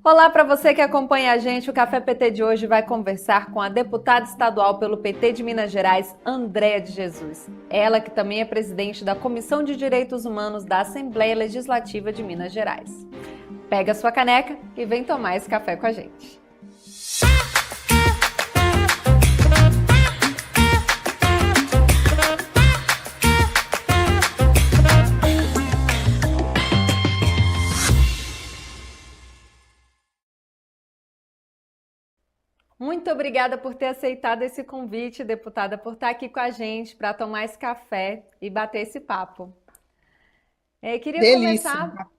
Olá para você que acompanha a gente. O Café PT de hoje vai conversar com a deputada estadual pelo PT de Minas Gerais, Andréa de Jesus. Ela que também é presidente da Comissão de Direitos Humanos da Assembleia Legislativa de Minas Gerais. Pega sua caneca e vem tomar esse café com a gente. Muito obrigada por ter aceitado esse convite, deputada, por estar aqui com a gente para tomar esse café e bater esse papo. Queria Delícia. começar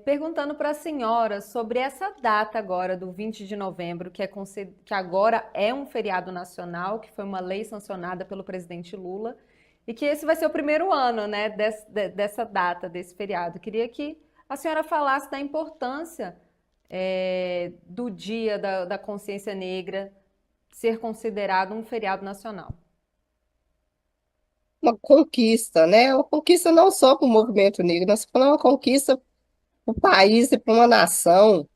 perguntando para a senhora sobre essa data agora, do 20 de novembro, que agora é um feriado nacional, que foi uma lei sancionada pelo presidente Lula, e que esse vai ser o primeiro ano, né, dessa data, desse feriado. Queria que a senhora falasse da importância do Dia da Consciência Negra ser considerado um feriado nacional. Uma conquista, né? Uma conquista não só para o movimento negro, nós falamos uma conquista para o país e para uma nação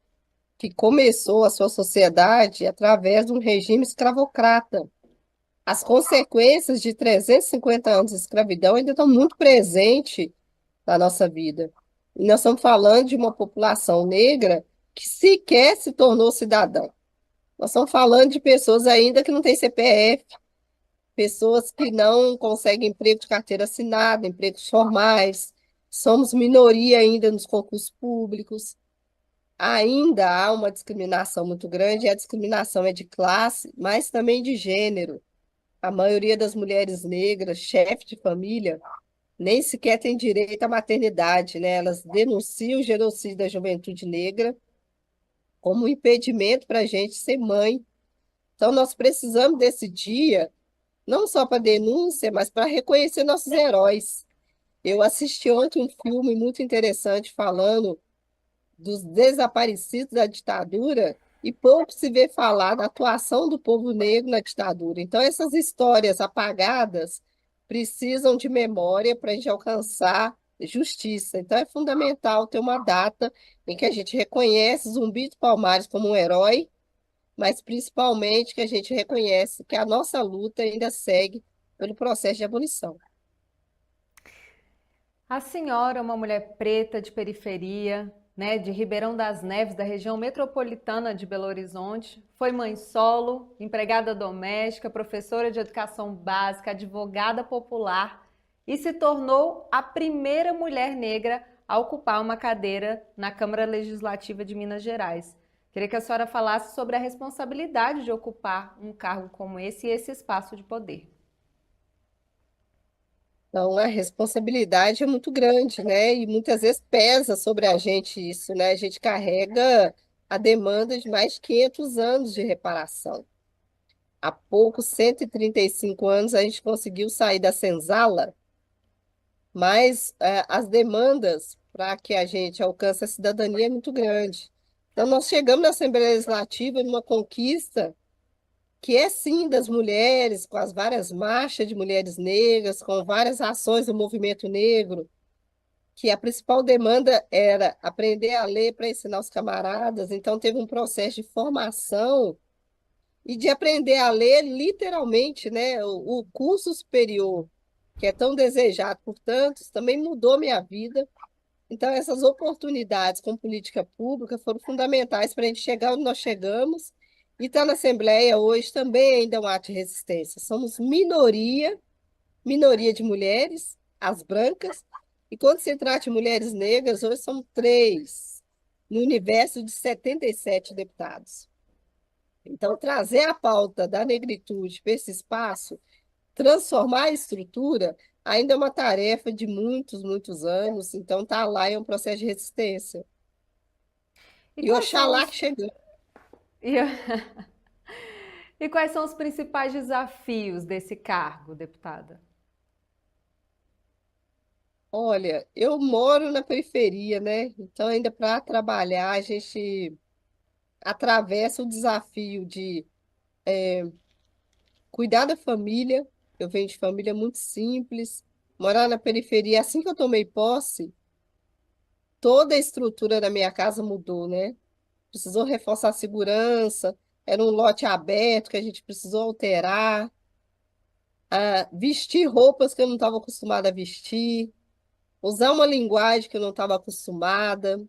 que começou a sua sociedade através de um regime escravocrata. As consequências de 350 anos de escravidão ainda estão muito presentes na nossa vida. E nós estamos falando de uma população negra que sequer se tornou cidadã. Nós estamos falando de pessoas ainda que não têm CPF, pessoas que não conseguem emprego de carteira assinada, empregos formais, somos minoria ainda nos concursos públicos. Ainda há uma discriminação muito grande, e a discriminação é de classe, mas também de gênero. A maioria das mulheres negras, chefe de família, nem sequer tem direito à maternidade, né? Elas denunciam o genocídio da juventude negra como um impedimento para a gente ser mãe. Então, nós precisamos desse dia não só para denúncia, mas para reconhecer nossos heróis. Eu assisti ontem um filme muito interessante falando dos desaparecidos da ditadura e pouco se vê falar da atuação do povo negro na ditadura. Então, essas histórias apagadas precisam de memória para a gente alcançar justiça. Então, é fundamental ter uma data em que a gente reconhece Zumbi dos Palmares como um herói, mas principalmente que a gente reconhece que a nossa luta ainda segue pelo processo de abolição. A senhora é uma mulher preta de periferia, né, de Ribeirão das Neves, da região metropolitana de Belo Horizonte. Foi mãe solo, empregada doméstica, professora de educação básica, advogada popular e se tornou a primeira mulher negra a ocupar uma cadeira na Câmara Legislativa de Minas Gerais. Queria que a senhora falasse sobre a responsabilidade de ocupar um cargo como esse e esse espaço de poder. Então, a responsabilidade é muito grande, né? E muitas vezes pesa sobre a gente isso, né? A gente carrega a demanda de mais de 500 anos de reparação. Há poucos 135 anos a gente conseguiu sair da senzala, mas as demandas para que a gente alcance a cidadania é muito grande. Então, nós chegamos na Assembleia Legislativa numa conquista que é sim das mulheres, com as várias marchas de mulheres negras, com várias ações do movimento negro, que a principal demanda era aprender a ler para ensinar os camaradas. Então, teve um processo de formação e de aprender a ler literalmente, né? O curso superior, que é tão desejado por tantos, também mudou minha vida. Então, essas oportunidades com política pública foram fundamentais para a gente chegar onde nós chegamos. E estar na Assembleia hoje também ainda é um ato de resistência. Somos minoria, minoria de mulheres, as brancas, e quando se trata de mulheres negras, hoje são três, no universo de 77 deputados. Então, trazer a pauta da negritude para esse espaço, transformar a estrutura, ainda é uma tarefa de muitos, muitos anos. Então, tá lá, é um processo de resistência. E E quais são Oxalá os que chegamos. e, e quais são os principais desafios desse cargo, deputada? Olha, eu moro na periferia, né? Então, ainda para trabalhar, a gente atravessa o desafio de cuidar da família. Eu venho de família muito simples, morar na periferia. Assim que eu tomei posse, toda a estrutura da minha casa mudou, né? precisou reforçar a segurança, era um lote aberto que a gente precisou alterar, vestir roupas que eu não estava acostumada a vestir, usar uma linguagem que eu não estava acostumada.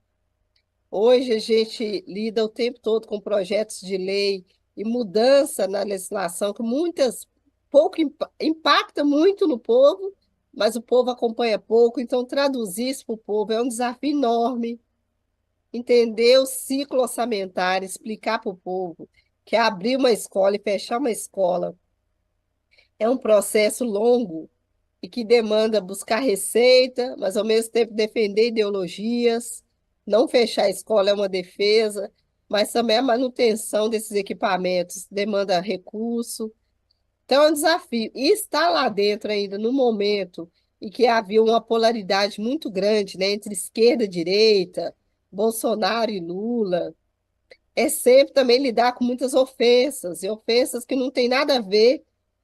Hoje a gente lida o tempo todo com projetos de lei e mudança na legislação que impacta muito no povo, mas o povo acompanha pouco, então traduzir isso para o povo é um desafio enorme. Entender o ciclo orçamentário, explicar para o povo que abrir uma escola e fechar uma escola é um processo longo e que demanda buscar receita, mas ao mesmo tempo defender ideologias. Não fechar a escola é uma defesa, mas também a manutenção desses equipamentos demanda recurso. Então é um desafio. E estar lá dentro ainda no momento em que havia uma polaridade muito grande, né, entre esquerda e direita, Bolsonaro e Lula, é sempre também lidar com muitas ofensas, e ofensas que não têm nada a ver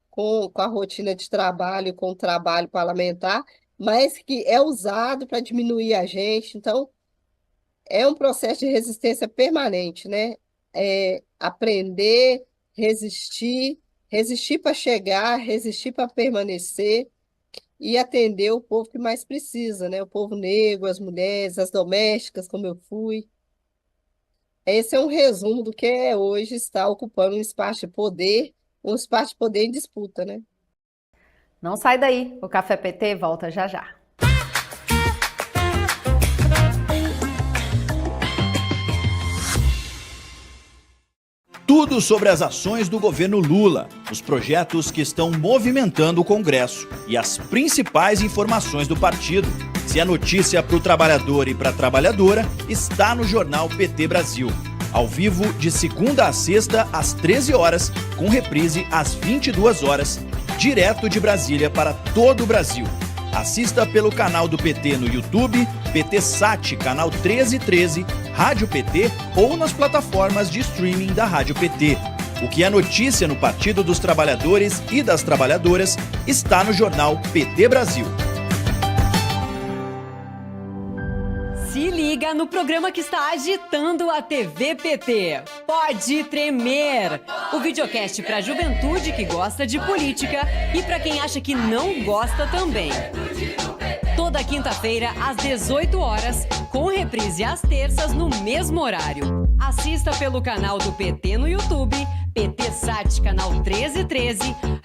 com a rotina de trabalho, com o trabalho parlamentar, mas que é usado para diminuir a gente. Então, é um processo de resistência permanente, né? É aprender, resistir, resistir para chegar, resistir para permanecer e atender o povo que mais precisa, né? O povo negro, as mulheres, as domésticas, como eu fui. Esse é um resumo do que é hoje estar ocupando um espaço de poder em disputa, né? Não sai daí, o Café PT volta já já. Tudo sobre as ações do governo Lula, os projetos que estão movimentando o Congresso e as principais informações do partido. Se é notícia para o trabalhador e para a trabalhadora, está no jornal PT Brasil. Ao vivo, de segunda a sexta, às 13 horas, com reprise às 22 horas, direto de Brasília para todo o Brasil. Assista pelo canal do PT no YouTube, PT Sat, canal 1313, Rádio PT ou nas plataformas de streaming da Rádio PT. O que é notícia no Partido dos Trabalhadores e das Trabalhadoras está no jornal PT Brasil. Se liga no programa que está agitando a TV PT. Pode tremer! O videocast para a juventude que gosta de política e para quem acha que não gosta também. Toda quinta-feira, às 18 horas, com reprise às terças no mesmo horário. Assista pelo canal do PT no YouTube, PT Sat, canal 1313,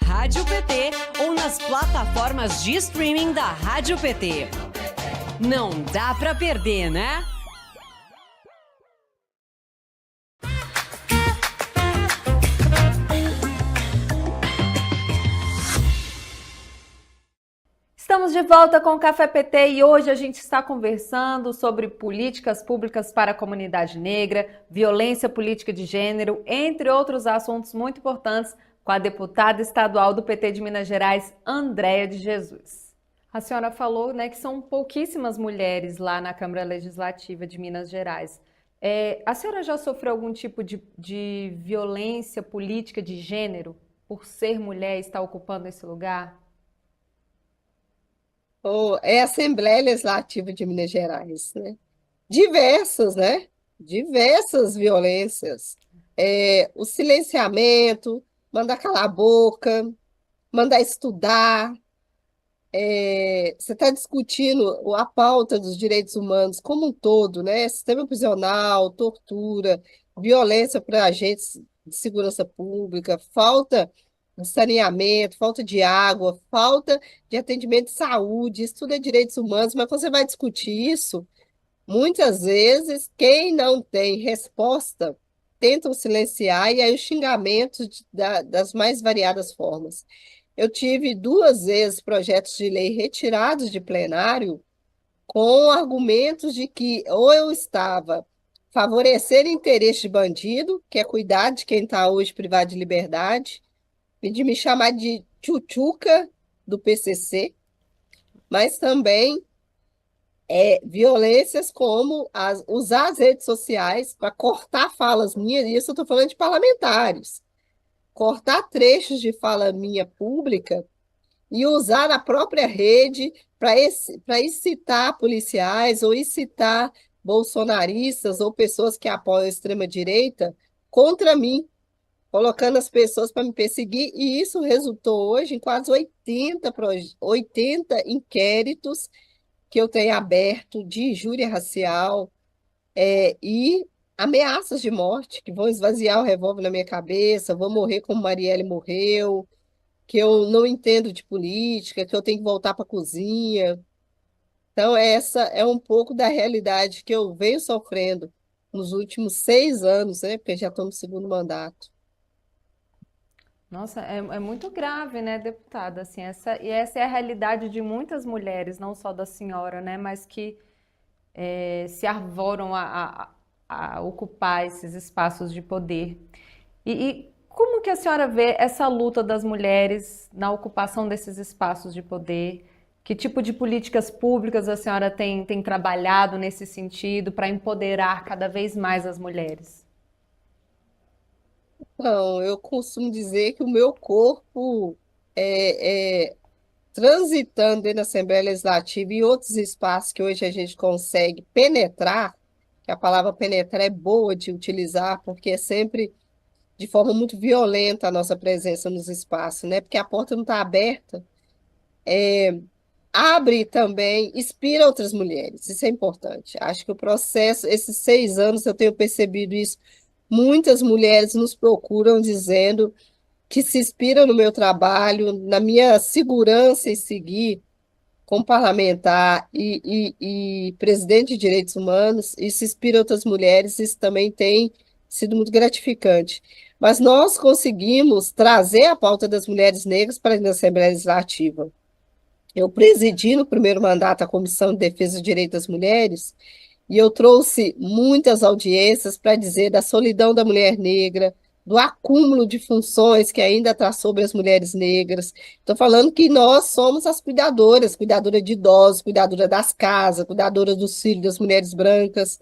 Rádio PT ou nas plataformas de streaming da Rádio PT. Não dá pra perder, né? Estamos de volta com o Café PT e hoje a gente está conversando sobre políticas públicas para a comunidade negra, violência política de gênero, entre outros assuntos muito importantes, com a deputada estadual do PT de Minas Gerais, Andréia de Jesus. A senhora falou, né, que são pouquíssimas mulheres lá na Câmara Legislativa de Minas Gerais. A senhora já sofreu algum tipo de violência política de gênero por ser mulher e estar ocupando esse lugar? É a Assembleia Legislativa de Minas Gerais, né? Diversas, né? Diversas violências. O silenciamento, mandar calar a boca, mandar estudar. Você está discutindo a pauta dos direitos humanos como um todo, né? Sistema prisional, tortura, violência para agentes de segurança pública, falta de saneamento, falta de água, falta de atendimento de saúde, isso tudo é direitos humanos, mas você vai discutir isso, muitas vezes, quem não tem resposta tentam silenciar, e aí os xingamentos das mais variadas formas. Eu tive 2 vezes projetos de lei retirados de plenário com argumentos de que ou eu estava favorecendo interesse de bandido, que é cuidar de quem está hoje privado de liberdade, e de me chamar de tchutchuca do PCC, mas também violências como usar as redes sociais para cortar falas minhas, e isso eu estou falando de parlamentares, cortar trechos de fala minha pública e usar a própria rede para incitar policiais ou incitar bolsonaristas ou pessoas que apoiam a extrema-direita contra mim, colocando as pessoas para me perseguir, e isso resultou hoje em quase 80 inquéritos que eu tenho aberto de injúria racial, e ameaças de morte, que vão esvaziar o revólver na minha cabeça, vou morrer como Marielle morreu, que eu não entendo de política, que eu tenho que voltar para a cozinha. Então, essa é um pouco da realidade que eu venho sofrendo nos últimos 6 anos, né? Porque já estou no segundo mandato. Nossa, é muito grave, né, deputada? Assim, essa é a realidade de muitas mulheres, não só da senhora, né, mas que se arvoram a ocupar esses espaços de poder. E como que a senhora vê essa luta das mulheres na ocupação desses espaços de poder? Que tipo de políticas públicas a senhora tem trabalhado nesse sentido para empoderar cada vez mais as mulheres? Então, eu costumo dizer que o meu corpo é transitando dentro da Assembleia Legislativa e outros espaços que hoje a gente consegue penetrar, que a palavra penetrar é boa de utilizar, porque é sempre de forma muito violenta a nossa presença nos espaços, né? Porque a porta não está aberta, abre também, inspira outras mulheres, isso é importante. Acho que o processo, esses 6 anos eu tenho percebido isso, muitas mulheres nos procuram dizendo que se inspiram no meu trabalho, na minha segurança em seguir como parlamentar e presidente de direitos humanos, isso inspira outras mulheres, isso também tem sido muito gratificante. Mas nós conseguimos trazer a pauta das mulheres negras para a Assembleia Legislativa. Eu presidi no primeiro mandato a Comissão de Defesa dos Direitos das Mulheres, e eu trouxe muitas audiências para dizer da solidão da mulher negra, do acúmulo de funções que ainda está sobre as mulheres negras. Estou falando que nós somos as cuidadoras, cuidadora de idosos, cuidadora das casas, cuidadora dos filhos das mulheres brancas,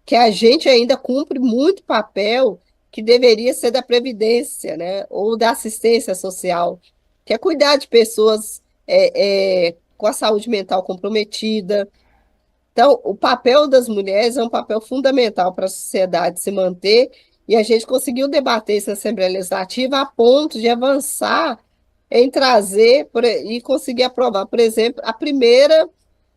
que a gente ainda cumpre muito papel que deveria ser da Previdência, né, ou da assistência social, que é cuidar de pessoas com a saúde mental comprometida. Então, o papel das mulheres é um papel fundamental para a sociedade se manter, e a gente conseguiu debater isso na Assembleia Legislativa a ponto de avançar em trazer e conseguir aprovar, por exemplo, a primeira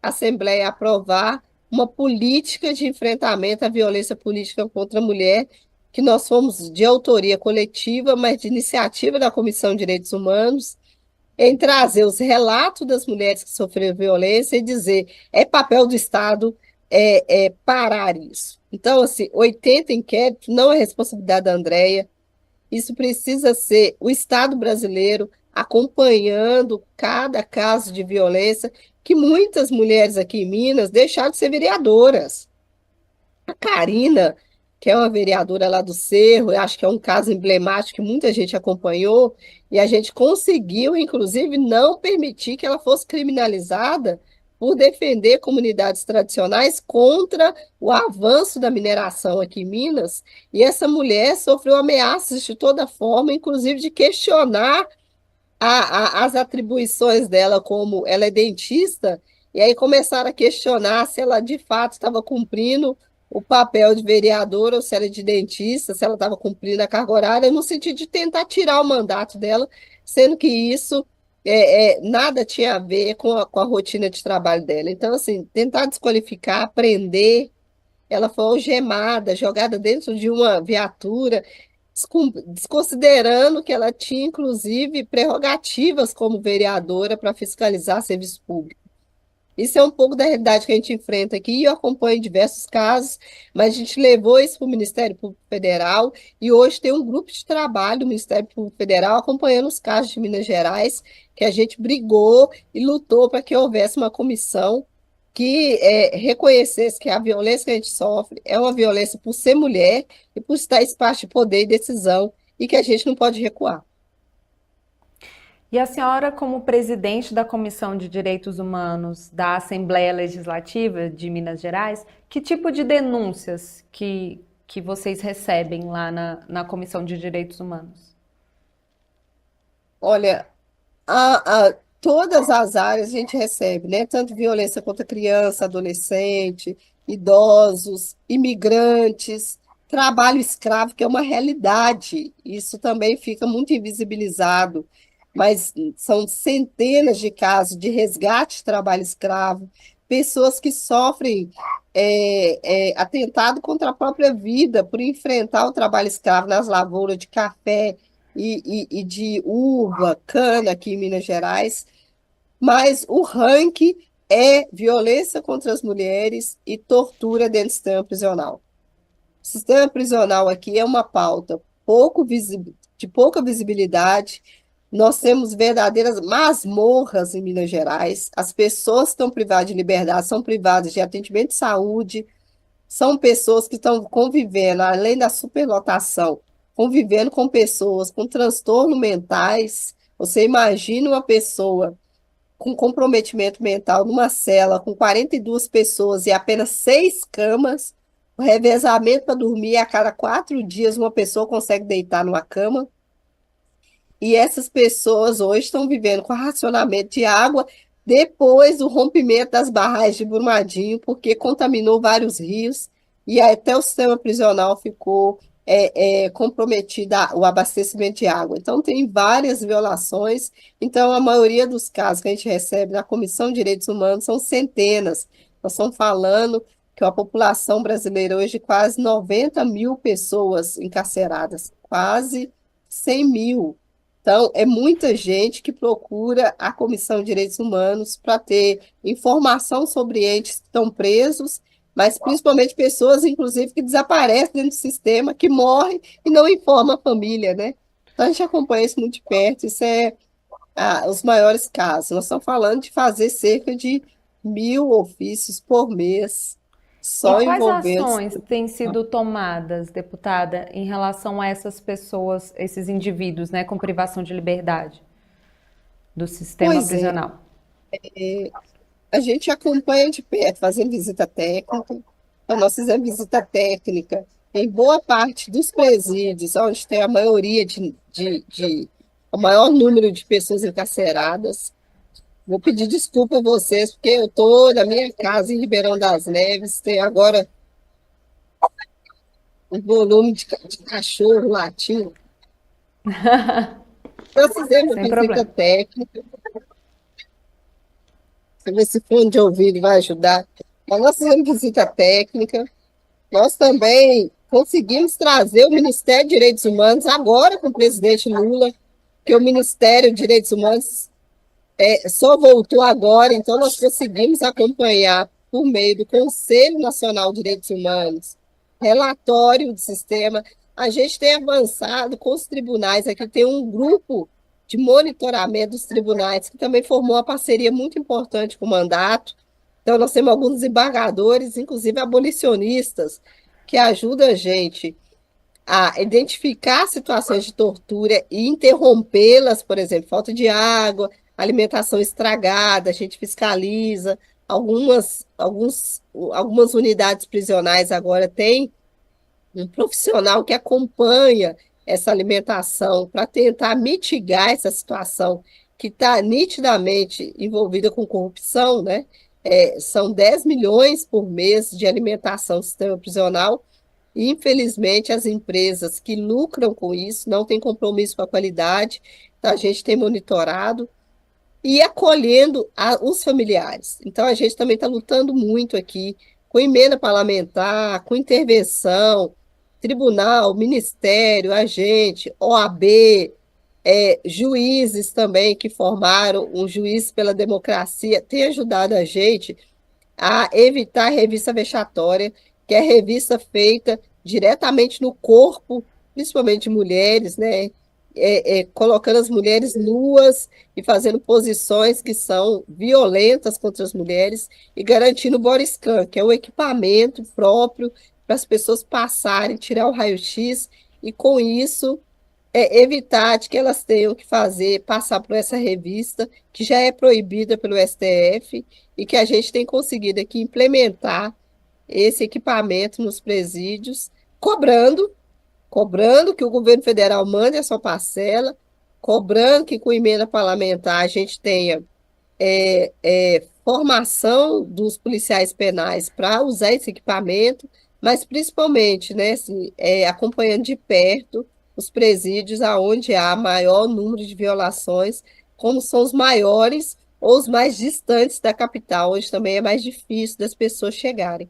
Assembleia a aprovar uma política de enfrentamento à violência política contra a mulher, que nós fomos de autoria coletiva, mas de iniciativa da Comissão de Direitos Humanos, em trazer os relatos das mulheres que sofreram violência e dizer, é papel do Estado parar isso. Então, assim, 80 inquéritos não é responsabilidade da Andréia, isso precisa ser o Estado brasileiro acompanhando cada caso de violência, que muitas mulheres aqui em Minas deixaram de ser vereadoras. A Karina, que é uma vereadora lá do Cerro, eu acho que é um caso emblemático que muita gente acompanhou, e a gente conseguiu, inclusive, não permitir que ela fosse criminalizada por defender comunidades tradicionais contra o avanço da mineração aqui em Minas, e essa mulher sofreu ameaças de toda forma, inclusive de questionar as atribuições dela, como ela é dentista, e aí começaram a questionar se ela de fato estava cumprindo o papel de vereadora ou se era de dentista, se ela estava cumprindo a carga horária, no sentido de tentar tirar o mandato dela, sendo que isso nada tinha a ver com a rotina de trabalho dela. Então, assim, tentar desqualificar, prender, ela foi algemada, jogada dentro de uma viatura, desconsiderando que ela tinha, inclusive, prerrogativas como vereadora para fiscalizar serviço público. Isso é um pouco da realidade que a gente enfrenta aqui, e eu acompanho diversos casos, mas a gente levou isso para o Ministério Público Federal, e hoje tem um grupo de trabalho do Ministério Público Federal acompanhando os casos de Minas Gerais, que a gente brigou e lutou para que houvesse uma comissão que reconhecesse que a violência que a gente sofre é uma violência por ser mulher e por estar em espaço de poder e decisão, e que a gente não pode recuar. E a senhora, como presidente da Comissão de Direitos Humanos da Assembleia Legislativa de Minas Gerais, que tipo de denúncias que vocês recebem lá na Comissão de Direitos Humanos? Olha, todas as áreas a gente recebe, né? Tanto violência contra criança, adolescente, idosos, imigrantes, trabalho escravo, que é uma realidade. Isso também fica muito invisibilizado, mas são centenas de casos de resgate de trabalho escravo, pessoas que sofrem atentado contra a própria vida por enfrentar o trabalho escravo nas lavouras de café e de uva, cana aqui em Minas Gerais, mas o ranking é violência contra as mulheres e tortura dentro do sistema prisional. O sistema prisional aqui é uma pauta de pouca visibilidade. Nós temos verdadeiras masmorras em Minas Gerais. As pessoas que estão privadas de liberdade são privadas de atendimento de saúde, são pessoas que estão convivendo, além da superlotação, convivendo com pessoas com transtornos mentais. Você imagina uma pessoa com comprometimento mental numa cela com 42 pessoas e apenas 6 camas, o revezamento para dormir, a cada 4 dias uma pessoa consegue deitar numa cama. E essas pessoas hoje estão vivendo com racionamento de água depois do rompimento das barragens de Brumadinho, porque contaminou vários rios e até o sistema prisional ficou comprometido o abastecimento de água. Então, tem várias violações. Então, a maioria dos casos que a gente recebe na Comissão de Direitos Humanos são centenas. Nós estamos falando que a população brasileira hoje quase 90 mil pessoas encarceradas, quase 100 mil. Então, é muita gente que procura a Comissão de Direitos Humanos para ter informação sobre entes que estão presos, mas principalmente pessoas, inclusive, que desaparecem dentro do sistema, que morrem e não informam a família, né? Então, a gente acompanha isso muito de perto, isso é os maiores casos. Nós estamos falando de fazer cerca de 1.000 ofícios por mês, só E quais envolvendo... ações têm sido tomadas, deputada, em relação a essas pessoas, esses indivíduos, né, com privação de liberdade do sistema Pois é, prisional? a gente acompanha de perto, fazendo visita técnica. Então, nós fizemos visita técnica em boa parte dos presídios, onde tem a maioria o maior número de pessoas encarceradas. Vou pedir desculpa a vocês, porque eu estou na minha casa em Ribeirão das Neves, tem agora um volume de cachorro latindo. Nós fizemos Sem visita problema. técnica. Deixa eu ver se fone de ouvido vai ajudar. Mas nós fizemos visita técnica. Nós também conseguimos trazer o Ministério de Direitos Humanos agora com o presidente Lula, que o Ministério de Direitos Humanos só voltou agora, então nós conseguimos acompanhar por meio do Conselho Nacional de Direitos Humanos, relatório do sistema. A gente tem avançado com os tribunais, aqui tem um grupo de monitoramento dos tribunais, que também formou uma parceria muito importante com o mandato. Então, nós temos alguns desembargadores, inclusive abolicionistas, que ajudam a gente a identificar situações de tortura e interrompê-las, por exemplo, falta de água, alimentação estragada, a gente fiscaliza. Algumas unidades prisionais agora têm um profissional que acompanha essa alimentação para tentar mitigar essa situação que está nitidamente envolvida com corrupção, né? São 10 milhões por mês de alimentação no sistema prisional, e infelizmente as empresas que lucram com isso não têm compromisso com a qualidade, então a gente tem monitorado e acolhendo os familiares. Então a gente também está lutando muito aqui com emenda parlamentar, com intervenção, tribunal, ministério, agente, OAB, juízes também que formaram um juiz pela democracia, tem ajudado a gente a evitar a revista vexatória, que é a revista feita diretamente no corpo, principalmente de mulheres, né? Colocando as mulheres nuas e fazendo posições que são violentas contra as mulheres e garantindo o body scan, que é o equipamento próprio para as pessoas passarem, tirar o raio-x e, com isso, evitar de que elas tenham que passar por essa revista, que já é proibida pelo STF e que a gente tem conseguido aqui implementar esse equipamento nos presídios, cobrando que o governo federal mande a sua parcela, cobrando que com emenda parlamentar a gente tenha formação dos policiais penais para usar esse equipamento, mas principalmente, né, assim, acompanhando de perto os presídios aonde há maior número de violações, como são os maiores ou os mais distantes da capital, onde também é mais difícil das pessoas chegarem.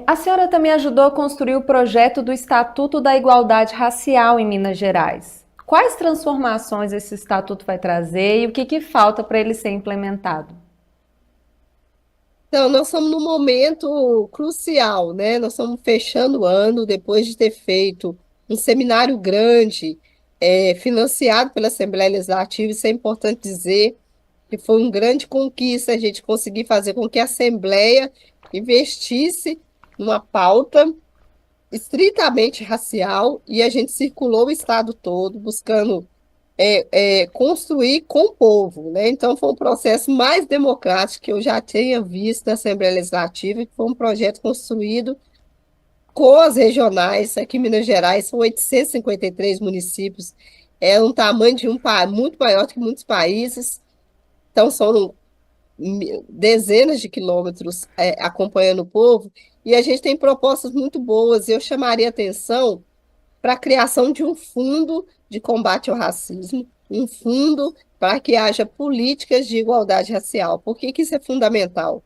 A senhora também ajudou a construir o projeto do Estatuto da Igualdade Racial em Minas Gerais. Quais transformações esse estatuto vai trazer e o que falta para ele ser implementado? Então, nós estamos num momento crucial, né? Nós estamos fechando o ano, depois de ter feito um seminário grande, financiado pela Assembleia Legislativa. Isso é importante dizer, que foi uma grande conquista a gente conseguir fazer com que a Assembleia investisse numa pauta estritamente racial, e a gente circulou o estado todo buscando construir com o povo, né? Então foi um processo mais democrático que eu já tinha visto na Assembleia Legislativa, que foi um projeto construído com as regionais. Aqui em Minas Gerais são 853 municípios, é um tamanho de muito maior do que muitos países, então são dezenas de quilômetros acompanhando o povo, e a gente tem propostas muito boas. Eu chamaria atenção para a criação de um fundo de combate ao racismo, um fundo para que haja políticas de igualdade racial. Por que isso é fundamental?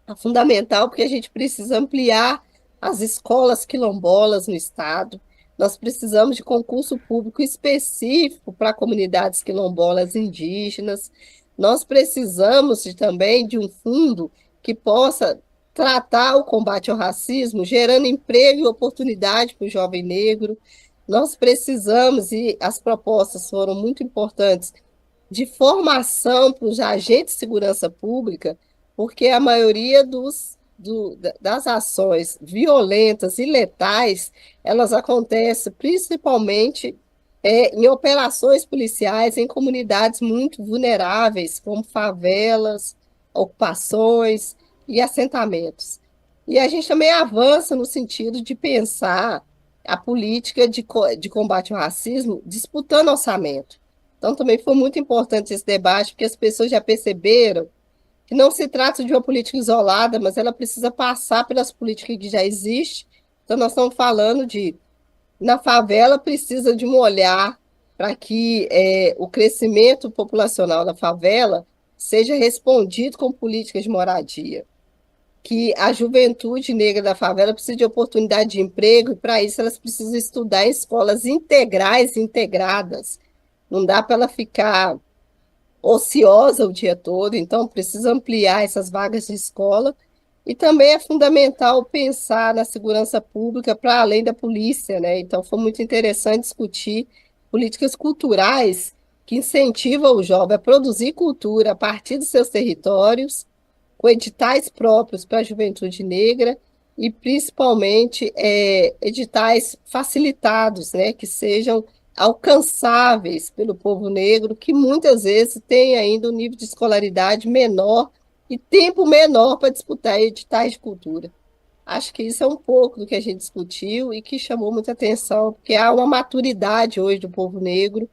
É fundamental porque a gente precisa ampliar as escolas quilombolas no estado. Nós precisamos de concurso público específico para comunidades quilombolas indígenas. Nós precisamos também de um fundo que possa tratar o combate ao racismo, gerando emprego e oportunidade para o jovem negro. Nós precisamos, e as propostas foram muito importantes, de formação para os agentes de segurança pública, porque a maioria das ações violentas e letais, elas acontecem principalmente em operações policiais em comunidades muito vulneráveis, como favelas, ocupações e assentamentos. E a gente também avança no sentido de pensar a política de combate ao racismo disputando orçamento. Então, também foi muito importante esse debate, porque as pessoas já perceberam que não se trata de uma política isolada, mas ela precisa passar pelas políticas que já existem. Então, nós estamos falando na favela precisa de um olhar para que o crescimento populacional da favela seja respondido com políticas de moradia, que a juventude negra da favela precisa de oportunidade de emprego, e para isso elas precisam estudar em escolas integrais e integradas. Não dá para ela ficar ociosa o dia todo, então precisa ampliar essas vagas de escola. E também é fundamental pensar na segurança pública para além da polícia, né? Então foi muito interessante discutir políticas culturais que incentivam o jovem a produzir cultura a partir dos seus territórios, com editais próprios para a juventude negra e, principalmente, editais facilitados, né, que sejam alcançáveis pelo povo negro, que muitas vezes tem ainda um nível de escolaridade menor e tempo menor para disputar editais de cultura. Acho que isso é um pouco do que a gente discutiu e que chamou muita atenção, porque há uma maturidade hoje do povo negro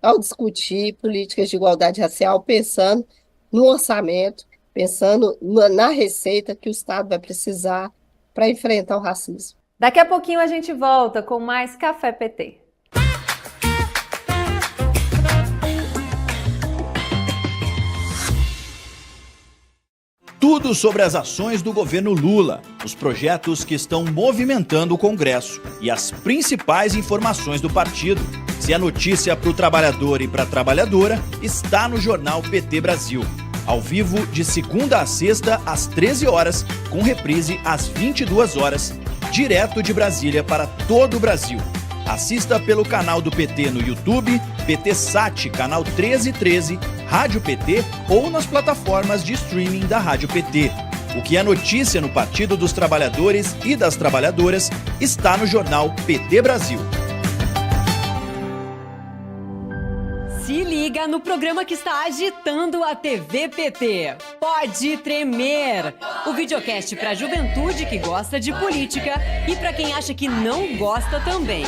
ao discutir políticas de igualdade racial, pensando no orçamento, pensando na receita que o Estado vai precisar para enfrentar o racismo. Daqui a pouquinho a gente volta com mais Café PT. Tudo sobre as ações do governo Lula, os projetos que estão movimentando o Congresso e as principais informações do partido. Se é notícia para o trabalhador e para a trabalhadora, está no Jornal PT Brasil. Ao vivo, de segunda a sexta, às 13 horas, com reprise às 22 horas, direto de Brasília para todo o Brasil. Assista pelo canal do PT no YouTube, PT Sat, canal 1313, Rádio PT ou nas plataformas de streaming da Rádio PT. O que é notícia no Partido dos Trabalhadores e das Trabalhadoras está no Jornal PT Brasil. Se liga no programa que está agitando a TV PT. Pode tremer! O videocast para a juventude que gosta de política e para quem acha que não gosta também.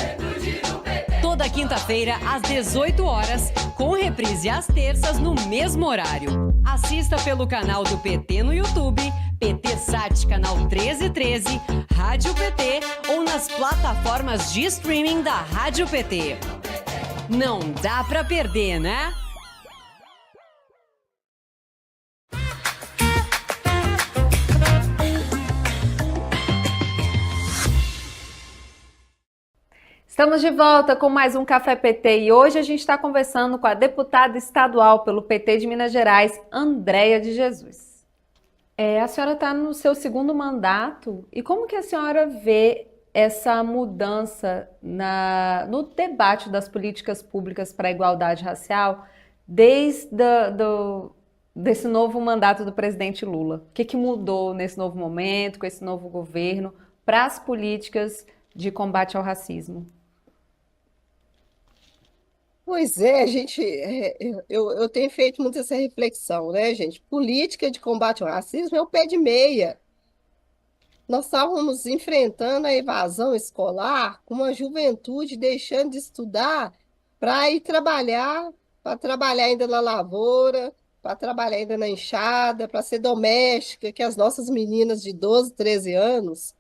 Toda quinta-feira, às 18 horas, com reprise às terças no mesmo horário. Assista pelo canal do PT no YouTube, PT Sat, canal 1313, Rádio PT ou nas plataformas de streaming da Rádio PT. Não dá pra perder, né? Estamos de volta com mais um Café PT e hoje a gente está conversando com a deputada estadual pelo PT de Minas Gerais, Andréia de Jesus. A senhora está no seu segundo mandato e como que a senhora vê essa mudança no debate das políticas públicas para a igualdade racial desde desse novo mandato do presidente Lula? O que mudou nesse novo momento, com esse novo governo, para as políticas de combate ao racismo? Pois é, eu tenho feito muito essa reflexão, né, gente? Política de combate ao racismo é o pé de meia. Nós estávamos enfrentando a evasão escolar com uma juventude deixando de estudar para ir trabalhar, para trabalhar ainda na lavoura, para trabalhar ainda na enxada, para ser doméstica, que as nossas meninas de 12, 13 anos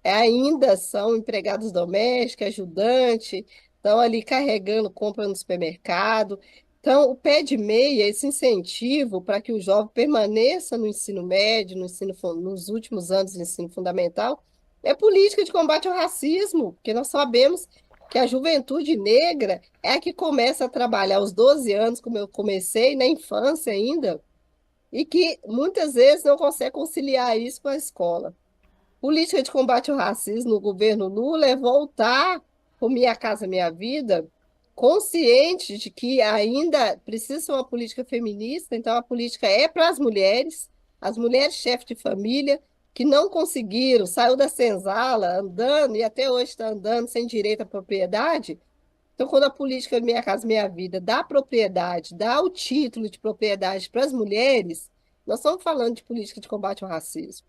ainda são empregadas domésticas, ajudante, estão ali carregando compra no supermercado. Então, o pé de meia, esse incentivo para que o jovem permaneça no ensino médio, nos últimos anos do ensino fundamental, é política de combate ao racismo, porque nós sabemos que a juventude negra é a que começa a trabalhar aos 12 anos, como eu comecei, na infância ainda, e que muitas vezes não consegue conciliar isso com a escola. Política de combate ao racismo no governo Lula é voltar para Minha Casa Minha Vida, consciente de que ainda precisa ser uma política feminista, então a política é para as mulheres chefes de família, que não conseguiram, saiu da senzala andando e até hoje está andando sem direito à propriedade. Então, quando a política Minha Casa Minha Vida dá propriedade, dá o título de propriedade para as mulheres, nós estamos falando de política de combate ao racismo.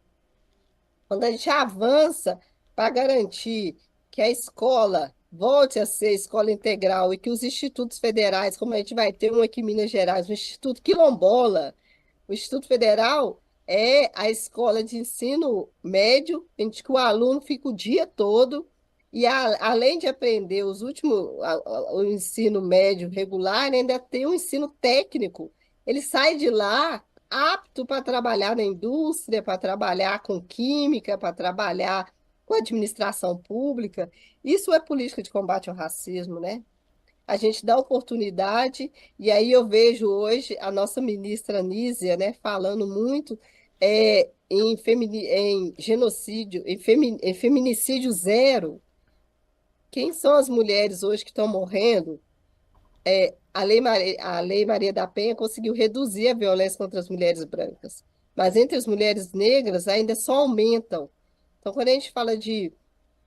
Quando a gente avança para garantir que a escola volte a ser escola integral e que os institutos federais, como a gente vai ter um aqui em Minas Gerais, o Instituto Quilombola, o Instituto Federal é a escola de ensino médio, em que o aluno fica o dia todo e, além de aprender o ensino médio regular, ainda tem um ensino técnico. Ele sai de lá apto para trabalhar na indústria, para trabalhar com química, para trabalhar com administração pública. Isso é política de combate ao racismo, né? A gente dá oportunidade, e aí eu vejo hoje a nossa ministra Anísia, né, falando muito em genocídio, em feminicídio zero. Quem são as mulheres hoje que estão morrendo? A Lei Maria da Penha conseguiu reduzir a violência contra as mulheres brancas, mas entre as mulheres negras ainda só aumentam. Então, quando a gente fala de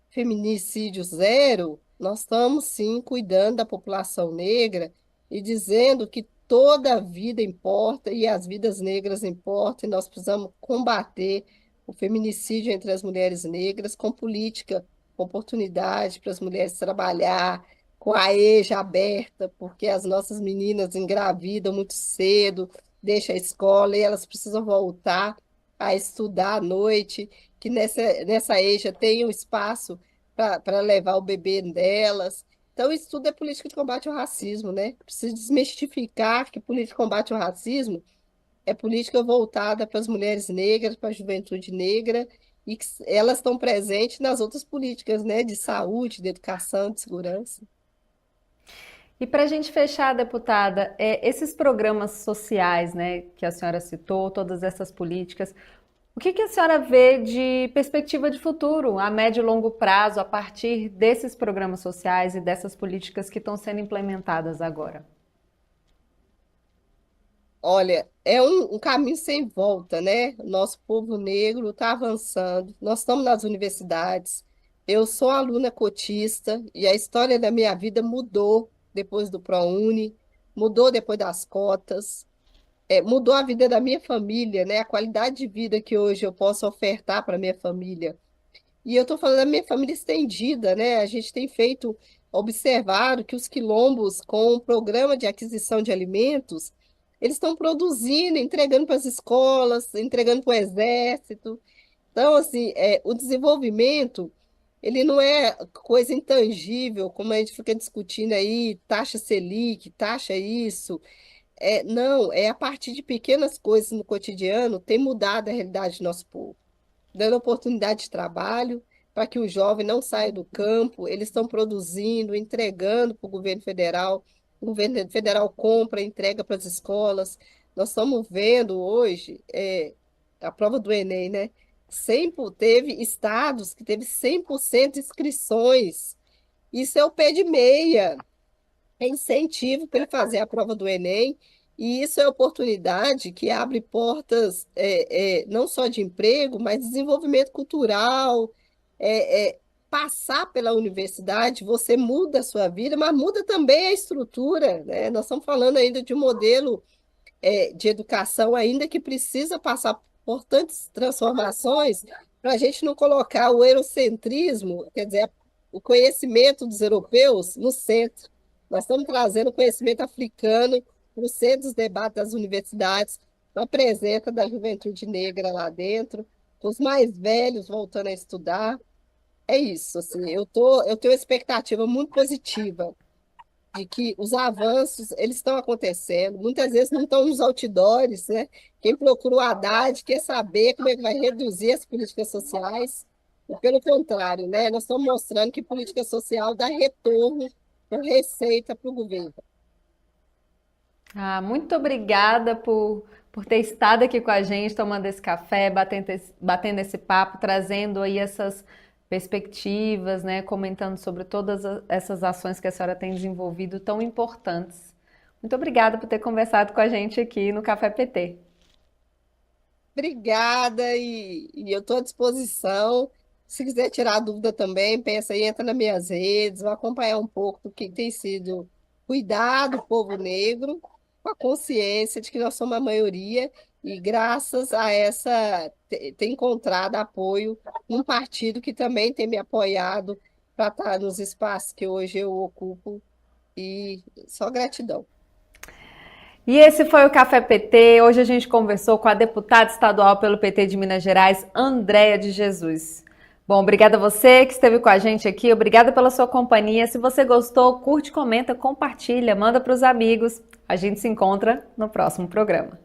feminicídio zero, nós estamos sim cuidando da população negra e dizendo que toda vida importa e as vidas negras importam, e nós precisamos combater o feminicídio entre as mulheres negras com política, com oportunidade para as mulheres trabalhar, com a EJA aberta, porque as nossas meninas engravidam muito cedo, deixam a escola e elas precisam voltar a estudar à noite, que nessa EJA tem um espaço para levar o bebê delas. Então, isso tudo é política de combate ao racismo, né? Precisa desmistificar que política de combate ao racismo é política voltada para as mulheres negras, para a juventude negra, e que elas estão presentes nas outras políticas, né? De saúde, de educação, de segurança. E para a gente fechar, deputada, esses programas sociais, né, que a senhora citou, todas essas políticas, o que a senhora vê de perspectiva de futuro, a médio e longo prazo, a partir desses programas sociais e dessas políticas que estão sendo implementadas agora? Olha, é um caminho sem volta, né? Nosso povo negro está avançando, nós estamos nas universidades. Eu sou aluna cotista e a história da minha vida mudou depois do ProUni, mudou depois das cotas. Mudou a vida da minha família, né? A qualidade de vida que hoje eu posso ofertar para minha família. E eu estou falando da minha família estendida, né? A gente tem observado que os quilombos, com o programa de aquisição de alimentos, eles estão produzindo, entregando para as escolas, entregando para o exército. Então, assim, o desenvolvimento, ele não é coisa intangível, como a gente fica discutindo aí, taxa Selic, taxa isso. Não, é a partir de pequenas coisas no cotidiano tem mudado a realidade do nosso povo, dando oportunidade de trabalho para que o jovem não saia do campo. Eles estão produzindo, entregando para o governo federal. O governo federal compra, entrega para as escolas. Nós estamos vendo hoje a prova do Enem, né? Sempre teve estados que teve 100% de inscrições. Isso é o pé de meia, é incentivo para ele fazer a prova do Enem, e isso é oportunidade que abre portas não só de emprego, mas de desenvolvimento cultural. Passar pela universidade, você muda a sua vida, mas muda também a estrutura, né? Nós estamos falando ainda de um modelo de educação ainda que precisa passar por importantes transformações para a gente não colocar o eurocentrismo, quer dizer, o conhecimento dos europeus no centro. Nós estamos trazendo o conhecimento africano para o centro dos debates das universidades, com a presença da juventude negra lá dentro, com os mais velhos voltando a estudar. É isso, assim, eu tenho uma expectativa muito positiva de que os avanços eles estão acontecendo. Muitas vezes não estão nos outdoors, né? Quem procura o Haddad quer saber como é que vai reduzir as políticas sociais. E pelo contrário, né? Nós estamos mostrando que política social dá retorno com receita para o governo. Muito obrigada por ter estado aqui com a gente, tomando esse café, batendo esse papo, trazendo aí essas perspectivas, né, comentando sobre todas essas ações que a senhora tem desenvolvido tão importantes. Muito obrigada por ter conversado com a gente aqui no Café PT. Obrigada, e eu estou à disposição. Se quiser tirar dúvida também, pensa aí, entra nas minhas redes, vai acompanhar um pouco do que tem sido cuidar do povo negro, com a consciência de que nós somos a maioria, e graças a ter encontrado apoio num partido que também tem me apoiado para estar nos espaços que hoje eu ocupo, e só gratidão. E esse foi o Café PT. Hoje a gente conversou com a deputada estadual pelo PT de Minas Gerais, Andréia de Jesus. Bom, obrigada a você que esteve com a gente aqui, obrigada pela sua companhia. Se você gostou, curte, comenta, compartilha, manda para os amigos. A gente se encontra no próximo programa.